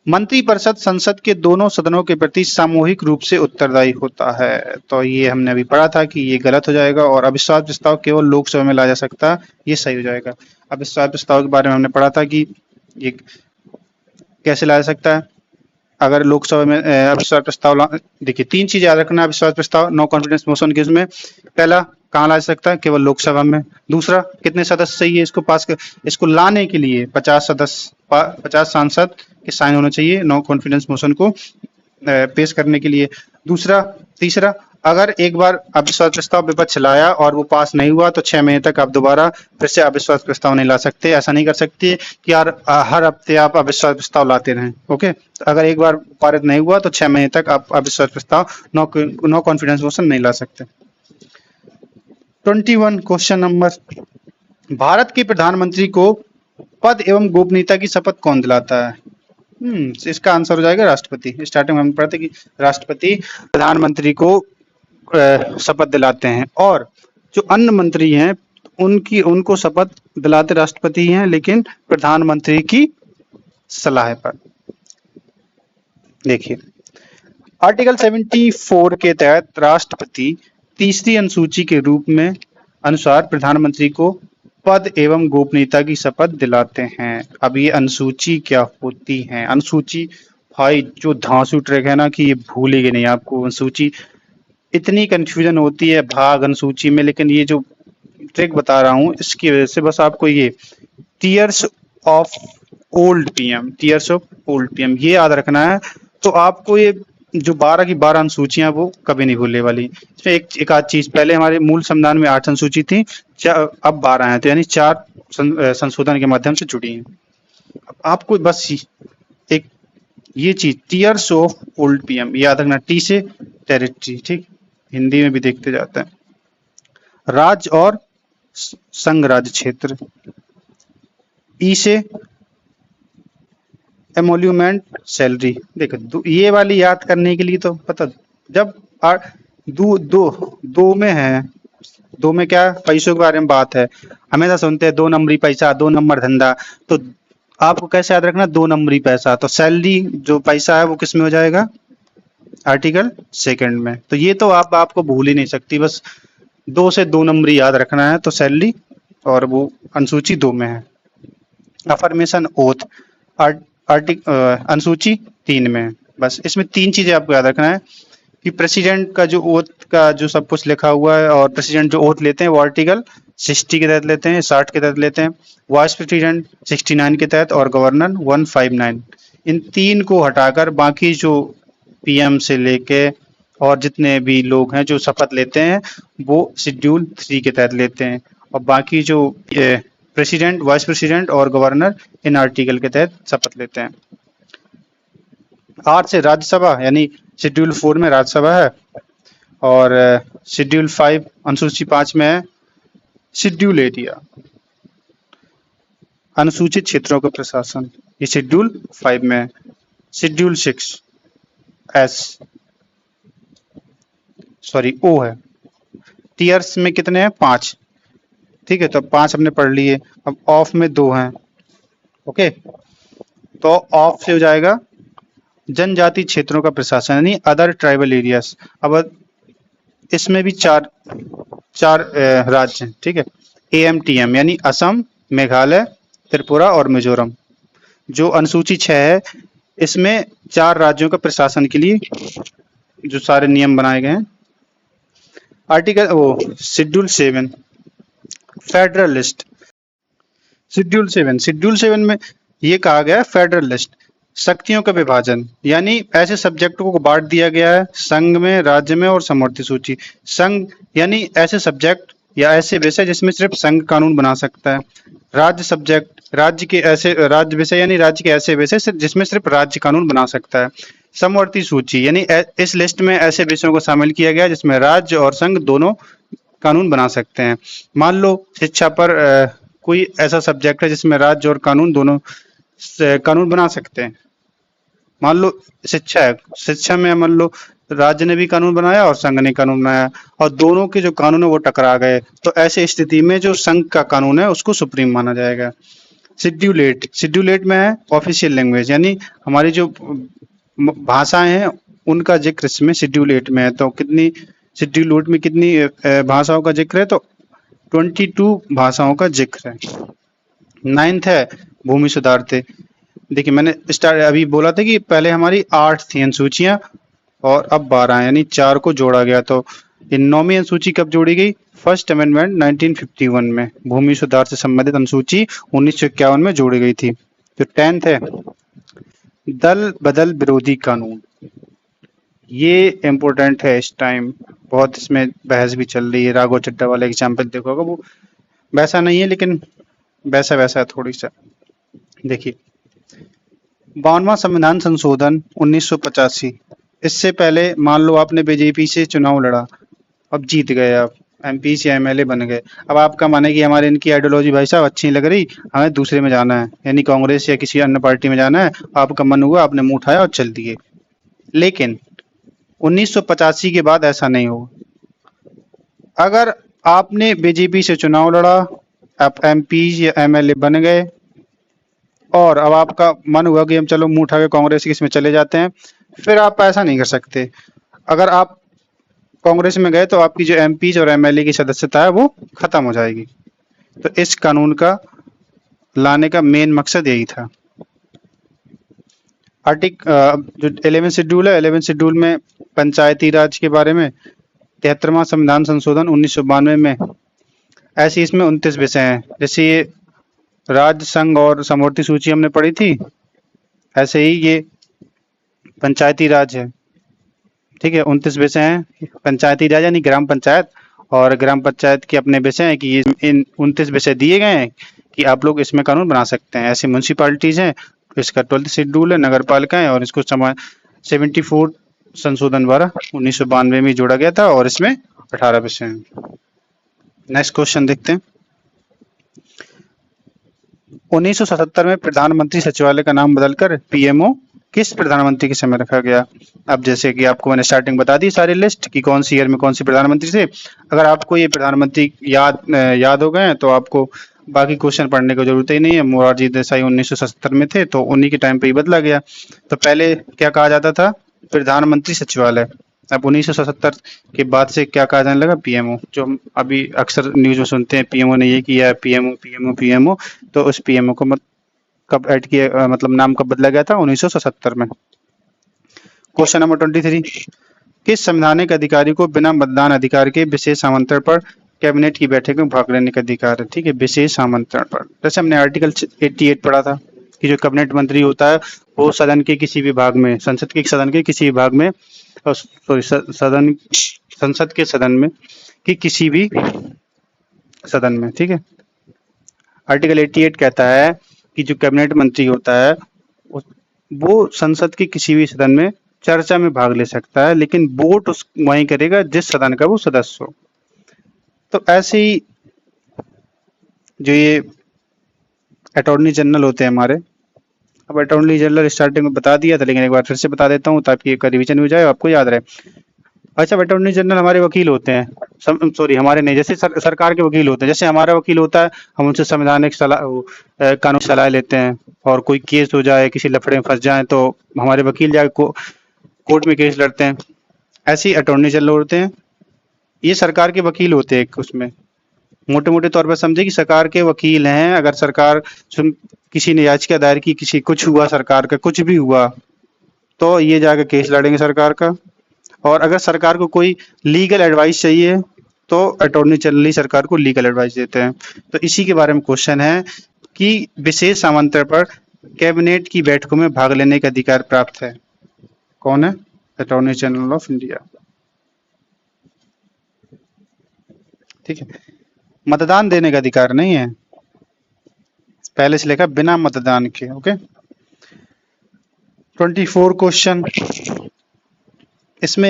मंत्रिपरिषद संसद के दोनों सदनों के प्रति सामूहिक रूप से उत्तरदायी होता है। तो ये हमने अभी पढ़ा था कि ये गलत हो जाएगा और अविश्वास प्रस्ताव केवल लोकसभा में लाया जा सकता है, ये सही हो जाएगा। अविश्वास प्रस्ताव के बारे में हमने पढ़ा था कि ये कैसे लाया जा सकता है, अगर लोकसभा में अविश्वास प्रस्ताव देखिए 3 चीज याद रखना है अविश्वास प्रस्ताव नो कॉन्फिडेंस मोशन के उसमें। पहला, कहाँ ला सकता है, केवल लोकसभा में। दूसरा, कितने सदस्य चाहिए इसको इसको लाने के लिए 50 सांसद के साइन होने चाहिए नो कॉन्फिडेंस मोशन को पेश करने के लिए। तीसरा, अगर एक बार अविश्वास प्रस्ताव विपक्ष लाया और वो पास नहीं हुआ तो 6 महीने तक आप दोबारा फिर से अविश्वास प्रस्ताव नहीं ला सकते। ऐसा नहीं कर सकते कि यार हर हफ्ते आप अविश्वास प्रस्ताव लाते रहें। ओके, तो अगर एक बार पारित नहीं हुआ तो 6 महीने तक आप अविश्वास प्रस्ताव नो कॉन्फिडेंस मोशन नहीं ला सकते। 21 क्वेश्चन नंबर, भारत के प्रधानमंत्री को पद एवं गोपनीयता की शपथ कौन दिलाता है? इसका आंसर हो जाएगा राष्ट्रपति। स्टार्टिंग में हम पढ़ते कि राष्ट्रपति प्रधानमंत्री को शपथ दिलाते हैं, और जो अन्य मंत्री हैं उनको शपथ दिलाते राष्ट्रपति हैं, लेकिन प्रधानमंत्री की सलाह पर। देखिए, आर्टिकल 74 के तहत राष्ट्रपति तीसरी अनुसूची के रूप में अनुसार प्रधानमंत्री को पद एवं गोपनीयता की शपथ दिलाते हैं। अब ये अनुसूची क्या होती है? अनुसूची भाई जो धांसू ट्रैक है ना कि ये भूलेंगे नहीं आपको। अनुसूची इतनी कंफ्यूजन होती है भाग अनुसूची में, लेकिन ये जो ट्रिक बता रहा हूँ इसकी वजह से बस आपको ये टीयर्स ऑफ ओल्ड पीएम ये याद रखना है। तो आपको ये जो 12 की 12 अनुसूचियां वो कभी नहीं भूलने वाली। इसमें एक आध चीज, पहले हमारे मूल संविधान में 8 अनुसूची थी, अब 12 हैं, तो यानी 4 संशोधन के माध्यम से जुड़ी हैं। आपको बस एक ये चीज टीयर्स ऑफ ओल्ड पीएम याद रखना। टी से टेरिटरी, ठीक, हिंदी में भी देखते जाते हैं। राज्य और संघ राज्य क्षेत्र। ई से एमोल्यूमेंट सैलरी। देखो ये वाली याद करने के लिए तो पता, जब दो में है, दो में क्या पैसों के बारे में बात है, हमेशा सुनते हैं 2 नंबरी पैसा, 2 नंबर धंधा, तो आपको कैसे याद रखना 2 नंबरी पैसा, तो सैलरी जो पैसा है वो किस में हो जाएगा? आर्टिकल 2 में। तो ये तो आपको भूल ही नहीं सकती, बस 2 से 2 नंबरी याद रखना है, तो सैलरी, और वो अनुसूची 2 में है। अफर्मेशन ओथ अनुसूची 3 में है। बस इसमें 3 चीजें आपको याद रखना है कि प्रेसिडेंट का जो ओथ का जो सब कुछ लिखा हुआ है, और प्रेसिडेंट जो ओथ लेते हैं वो आर्टिकल 60 के तहत लेते हैं, 60 के तहत लेते हैं, वाइस प्रेसिडेंट 69 के तहत, और गवर्नर 159। इन 3 को हटाकर बाकी जो पीएम से लेके और जितने भी लोग हैं जो शपथ लेते हैं वो शेड्यूल 3 के तहत लेते हैं, और बाकी जो प्रेसिडेंट, वाइस प्रेसिडेंट और गवर्नर इन आर्टिकल के तहत शपथ लेते हैं। 8 से राज्यसभा, यानी शेड्यूल 4 में राज्यसभा है, और शेड्यूल 5 अनुसूची 5 में है शेड्यूल एरिया, अनुसूचित क्षेत्रों का प्रशासन, ये शेड्यूल 5 में है। शेड्यूल 6 ओ है। टीयर्स में कितने हैं? 5, ठीक है, तो 5 हमने पढ़ लिए। अब ऑफ में 2 हैं। ओके, तो ऑफ से हो जाएगा जनजाति क्षेत्रों का प्रशासन, यानी अदर ट्राइबल एरियाज। अब इसमें भी चार राज्य हैं, ठीक है। AMTM यानी असम, मेघालय, त्रिपुरा और मिजोरम। जो अनुसूची 6 है इसमें 4 राज्यों का प्रशासन के लिए जो सारे नियम बनाए गए हैं। Schedule 7 federal list. शेड्यूल 7 में ये कहा गया है फेडरल लिस्ट, शक्तियों का विभाजन, यानी ऐसे सब्जेक्टों को बांट दिया गया है संघ में, राज्य में और समवर्ती सूची। संघ यानी ऐसे सब्जेक्ट या ऐसे विषय जिसमें सिर्फ संघ कानून बना सकता है। राज्य सब्जेक्ट, राज्य विषय यानी राज्य के ऐसे विषय जिसमें सिर्फ राज्य कानून बना सकता है। समवर्ती सूची यानी इस लिस्ट में ऐसे विषयों को शामिल किया गया जिसमें राज्य और संघ दोनों कानून बना सकते हैं। मान लो शिक्षा पर कोई ऐसा सब्जेक्ट है जिसमें राज्य और कानून दोनों कानून बना सकते हैं। मान लो शिक्षा है, शिक्षा में मान लो राज्य ने भी कानून बनाया और संघ ने कानून बनाया, और दोनों के जो कानून है वो टकरा गए, तो ऐसे स्थिति में जो संघ का कानून है उसको सुप्रीम माना जाएगा। शेड्यूल 8 में है ऑफिशियल लैंग्वेज, यानी हमारी जो भाषाएं हैं उनका जिक्र इसमें शेड्यूल 8 में है। तो शेड्यूल 8 में कितनी भाषाओं का जिक्र है? तो 22 भाषाओं का जिक्र है। 9th है भूमि सुधारते, देखिए मैंने स्टार्ट अभी बोला था कि पहले हमारी 8 थी अनुसूचियां और अब 12 हैं, यानी 4 को जोड़ा गया। तो ये 9वीं अनुसूची कब जोड़ी गई? फर्स्ट अमेंडमेंट 1951 में भूमि सुधार से संबंधित अनुसूची 1951 में जोड़ी गई थी। जो 10th है, दल बदल विरोधी कानून, ये इम्पोर्टेंट है इस टाइम, बहुत इसमें बहस भी चल रही है। राघव चड्ढा वाला एग्जाम्पल देखो होगा, वो वैसा नहीं है लेकिन वैसा वैसा है थोड़ी सा। देखिए 52वां संविधान संशोधन 1985, इससे पहले मान लो आपने बीजेपी से चुनाव लड़ा, अब जीत गए, आप एमपी से एमएलए बन गए। अब आपका माने कि हमारे इनकी आइडियोलॉजी भाई साहब अच्छी नहीं लग रही, हमें दूसरे में जाना है, यानी कांग्रेस या किसी अन्य पार्टी में जाना है। आपका मन हुआ, आपने मुंह उठाया और चल दिए। लेकिन 1985 के बाद ऐसा नहीं होगा। अगर आपने बीजेपी से चुनाव लड़ा, आप एमपी या एमएलए बन गए, और अब आपका मन हुआ कि हम चलो मुंह उठा के कांग्रेस की इसमें चले जाते हैं, फिर आप ऐसा नहीं कर सकते। अगर आप कांग्रेस में गए तो आपकी जो एमपी और एमएलए की सदस्यता है वो खत्म हो जाएगी। तो इस कानून का लाने का मेन मकसद यही था। जो 11 शेड्यूल है, 11 शेड्यूल में पंचायती राज के बारे में, 73वां संविधान संशोधन 1992 में, ऐसी इसमें 29 विषय हैं। जैसे ये राज्य संघ और समवर्ती सूची हमने पढ़ी थी, ऐसे ही ये पंचायती राज है। ठीक है, 29 विषय हैं। पंचायती राज यानी ग्राम पंचायत, और ग्राम पंचायत के अपने विषय हैं कि ये इन 29 विषय दिए गए हैं कि आप लोग इसमें कानून बना सकते हैं। ऐसी म्यूनसिपालिटीज हैं, इसका 12th शेड्यूल है, नगर पालिकाएं, और इसको 74 संशोधन द्वारा 1992 में जोड़ा गया था, और इसमें 18 विषय हैं। नेक्स्ट क्वेश्चन देखते हैं। 1977 में प्रधानमंत्री सचिवालय का नाम बदलकर पीएमओ किस प्रधानमंत्री के समय रखा गया? अब जैसे कि आपको मैंने स्टार्टिंग बता दी सारी लिस्ट कि कौन सी ईयर में कौन सी प्रधानमंत्री थे। अगर आपको ये प्रधानमंत्री याद हो गए हैं तो आपको बाकी क्वेश्चन पढ़ने की जरूरत ही नहीं है। मोरारजी देसाई 1977 में थे, तो उन्हीं के टाइम पे ही बदला गया। तो पहले क्या कहा जाता था? प्रधानमंत्री सचिवालय। अब 1977 के बाद से क्या कहा जाने लगा? पीएमओ। जो हम अभी अक्सर न्यूज में सुनते हैं, पीएमओ ने ये किया है, पीएमओ पीएमओ पीएमओ। तो उस पीएमओ को कब ऐड किया, मतलब नाम कब बदला गया था? 1977 में। क्वेश्चन नंबर 23, किस संवैधानिक अधिकारी को बिना मतदान अधिकार के विशेष आमंत्रण पर कैबिनेट की बैठक में भाग लेने का अधिकार है? ठीक है, विशेष आमंत्रण पर। जैसे हमने आर्टिकल 88 पढ़ा था कि जो कैबिनेट मंत्री होता है वो सदन के किसी भी भाग में, संसद के सदन के किसी भी भाग में, सॉरी संसद के सदन में कि किसी भी सदन में, ठीक है। आर्टिकल 88 कहता है कि जो कैबिनेट मंत्री होता है वो संसद के किसी भी सदन में चर्चा में भाग ले सकता है, लेकिन वोट उस वहीं करेगा जिस सदन का वो सदस्य हो। तो ऐसे ही जो ये अटॉर्नी जनरल होते हैं हमारे, अब अटॉर्नी जनरल स्टार्टिंग में बता दिया था, लेकिन एक बार फिर से बता देता हूँ ताकि एक रिवीजन हो जाए, आपको याद रहे। अच्छा, अटॉर्नी जनरल हमारे वकील होते हैं, सॉरी हमारे नहीं, जैसे सरकार के वकील होते हैं। जैसे हमारा वकील होता है, हम उनसे संवैधानिक सलाह, कानून सलाह लेते हैं, और कोई केस हो जाए, किसी लफड़े में फंस जाए तो हमारे वकील जाके कोर्ट में केस लड़ते हैं। ऐसे ही अटॉर्नी जनरल होते हैं, ये सरकार के वकील होते हैं। उसमें मोटे मोटे तौर पर समझे कि सरकार के वकील हैं। अगर सरकार किसी ने याचिका दायर की, किसी कुछ हुआ, सरकार का कुछ भी हुआ, तो ये जाकर केस लड़ेंगे सरकार का। और अगर सरकार को कोई लीगल एडवाइस चाहिए तो अटॉर्नी जनरल ही सरकार को लीगल एडवाइस देते हैं। तो इसी के बारे में क्वेश्चन है कि विशेष आमंत्रण पर कैबिनेट की बैठकों में भाग लेने का अधिकार प्राप्त है, कौन है? Attorney general of India. ठीक है, मतदान देने का अधिकार नहीं है, पहले से लेकर बिना मतदान के। Okay, 24 question. इसमें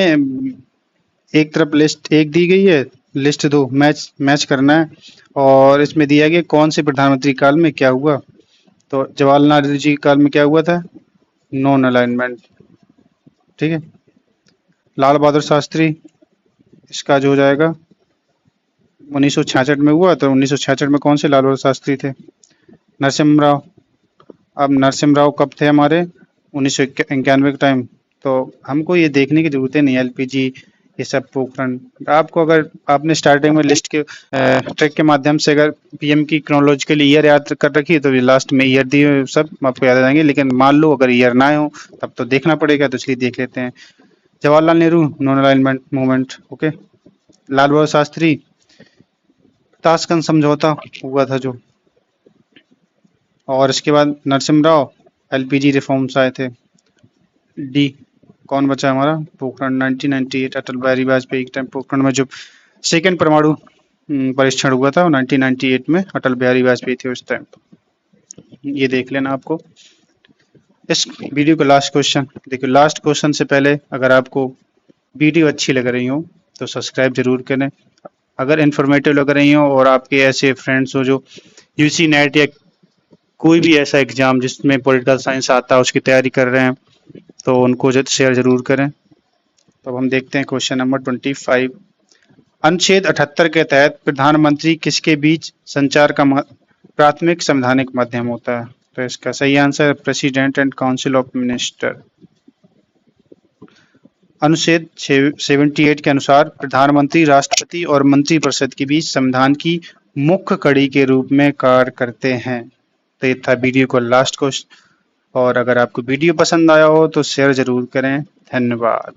एक तरफ लिस्ट 1 दी गई है, लिस्ट 2 मैच करना है, और इसमें दिया गया कौन से प्रधानमंत्री काल में क्या हुआ। तो जवाहरलाल नेहरू जी काल में क्या हुआ था? Non alignment. ठीक है, लाल बहादुर शास्त्री, इसका जो हो जाएगा 1966 में हुआ। तो 1966 में कौन से लाल बहादुर शास्त्री थे? नरसिम्हा राव। अब नरसिम्हा राव कब थे हमारे? 1991 के टाइम। तो हमको ये देखने की जरूरत नहीं, एलपीजी ये सब पोखरण। आपको अगर आपने स्टार्टिंग में लिस्ट के ट्रैक के माध्यम से अगर पीएम की क्रोनोलॉजिकल ईयर याद कर रखी है तो ये लास्ट में ईयर दिए हुए सब आपको याद आ जाएंगे, लेकिन मान लो अगर ईयर ना हो तब तो देखना पड़ेगा, तो इसलिए देख लेते हैं। Jawaharlal Nehru non alignment movement, okay. Lal Bahadur Shastri Tashkent समझौता हुआ था जो, और इसके बाद नरसिम्हा राव एलपीजी रिफॉर्म्स आए थे। डी कौन बचा हमारा, पोखरण 1998 अटल बिहारी वाजपेयी के टाइम पोखरण में जो सेकेंड परमाणु परीक्षण हुआ था वो 1998 में अटल बिहारी वाजपेयी थे उस टाइम। ये देख लेना आपको। इस वीडियो का लास्ट क्वेश्चन देखिए, लास्ट क्वेश्चन से पहले अगर आपको वीडियो अच्छी लग रही हो तो सब्सक्राइब जरूर करें। अगर इन्फॉर्मेटिव लग रही हो और आपके ऐसे फ्रेंड्स हो जो यूसी नेट या कोई भी ऐसा एग्जाम जिसमें पॉलिटिकल साइंस आता है उसकी तैयारी कर रहे हैं तो उनको शेयर जरूर करें। तो हम देखते हैं क्वेश्चन नंबर 25। अनुच्छेद 78 के तहत प्रधानमंत्री किसके बीच संचार का प्राथमिक संवैधानिक माध्यम होता है? तो इसका सही आंसर है president and council of minister. अनुच्छेद 78 के अनुसार प्रधानमंत्री राष्ट्रपति और मंत्रिपरिषद के बीच संविधान की मुख्य कड़ी के रूप में कार्य करते हैं। तो ये था वीडियो को लास्ट क्वेश्चन, और अगर आपको वीडियो पसंद आया हो तो शेयर जरूर करें। धन्यवाद।